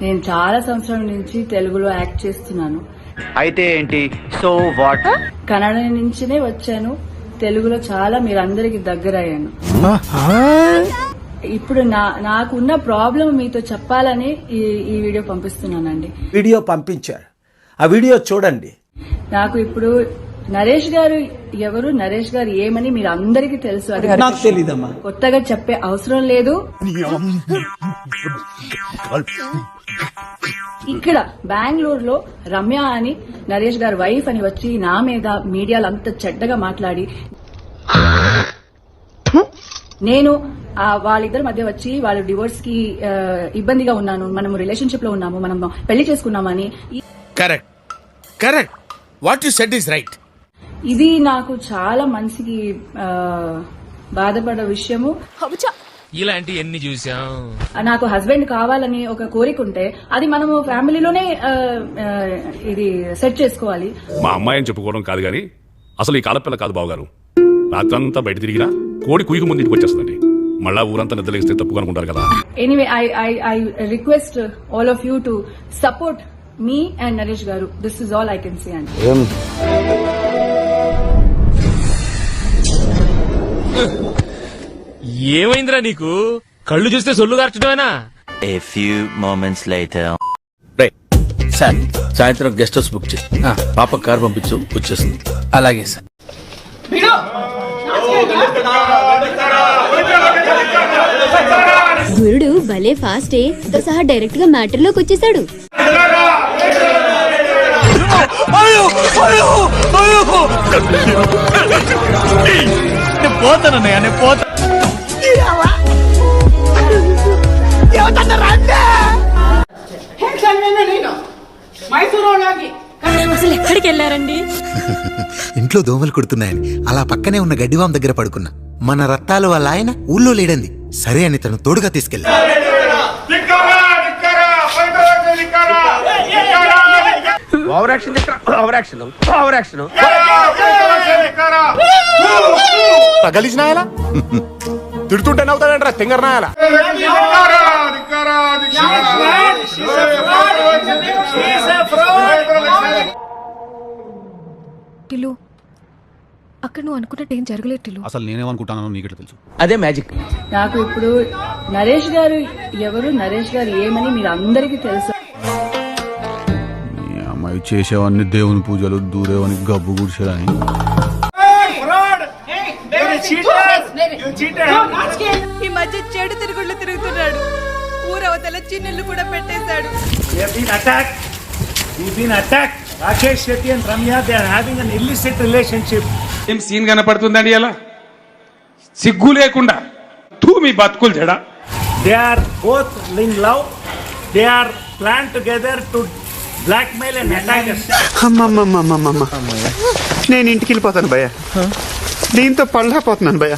నేను చాలా సంవత్సరాల నుంచి తెలుగులో యాక్ట్ చేస్తున్నాను. అయితే ఏంటి? So what? కన్నడ నుంచినే వచ్చాను. తెలుగులో చాలా మీరందరికి దగ్గర అయ్యాను. ఇప్పుడు నాకున్న ప్రాబ్లం మీతో చెప్పాలని ఈ వీడియో పంపిస్తున్నానండి. వీడియో పంపించారు, ఆ వీడియో చూడండి. నాకు ఇప్పుడు నరేష్ గారు ఎవరు, నరేష్ గారు ఏమని మీరు అందరికీ తెలుసు. అది నాకు తెలీదమ్మా, కొత్తగా చెప్పే అవసరం లేదు. ఇక్కడ బెంగళూరులో రమ్య అని నరేష్ గారి వైఫ్ అని వచ్చి నా మీద మీడియాలో అంత చెడ్డగా మాట్లాడి, నేను వాళ్ళిద్దరి మధ్య వచ్చి వాళ్ళు డివోర్స్ కి ఇబ్బందిగా ఉన్నాను, మనము రిలేషన్షిప్ లో ఉన్నాము, మనం పెళ్లి చేసుకున్నామని. Correct correct, what you said is right. ఇది నాకు చాలా మనసుకి బాధపడే విషయము. ఇలాంటి ఎన్ని చూసాం. నాకు హస్బెండ్ కావాలని ఒక కోరిక ఉంటే అది మనము ఫ్యామిలీలోనే ఇది సెట్ చేసుకోవాలి. మా అమ్మాయి అని చెప్పుకోవడం కాదు గానీ అసలు ఈ కాలపిల్ల కాదు బావగారు. రాత్రంతా బయట తిరిగినా కోడి కుయ్యకు ముందు ఇంటికి వచ్చేస్తుందండి. మళ్ళా ఊరంతా నిద్రలేస్తే తప్పుగా అనుకుంటారు కదా. Anyway I request all of you to support me and Naresh గారు. This is all I can say అండి. ఏమైందిరా నీకు? కళ్ళు చూస్తే సొల్లు గార్చడమేనా? A few moments later. సార్, సాయంత్రం గెస్ట్ హౌస్ బుక్ చేయి. పాప కార్ పంపించు, వచ్చేస్తుంది. అలాగే సార్. గురుడు భలే ఫాస్టే తో సహా డైరెక్ట్ గా మ్యాటర్ లోకి వచ్చేసాడు. పోతానన్నయ్య, నేను పోతా. అసలు ఎక్కడికి వెళ్ళారండి? ఇంట్లో దోమలు కుడుతున్నాయని అలా పక్కనే ఉన్న గడ్డివాం దగ్గర పడుకున్నా. మన రత్తాలు వాళ్ళ ఆయన ఊళ్ళో లేడంది. సరే అని తను తోడుగా తీసుకెళ్ళా. గలీజ్నాయాలా తిడుతుంటే నవ్వుతాడంటారా తింగరనాయాలా. టిల్లు, అక్కడ నువ్వు అనుకున్నట్టు ఏం జరగలేదు టిల్లు. అసలు నేనేమనుకుంటానో నీకు తెలుసు. అదే మ్యాజిక్. నాకు ఇప్పుడు నరేష్ గారు ఎవరు, నరేష్ గారు ఏమని మీరు అందరికీ తెలుసు. ఈ అమ్మాయి చేసేవన్నీ దేవుని పూజలు, దూరేవని గబ్బు గుడిసేదని. ఈ మధ్య చెడు తిరుగుళ్ళు తిరుగుతున్నాడు. ఊరవతల చిన్నెళ్ళు కూడా పెట్టేశాడు. Rakesh Shetty and Ramya, they are having an illicit relationship. ఏం సీన్ కనపడుతుందండి అలా? సిగ్గు లేకుండా మీ బతుకులు జడ. They are both in love. They are planned together to blackmail and attack us. నేను ఇంటికి వెళ్ళిపోతాను భయ్య, దీంతో పళ్ళపోతున్నాను భయ్య.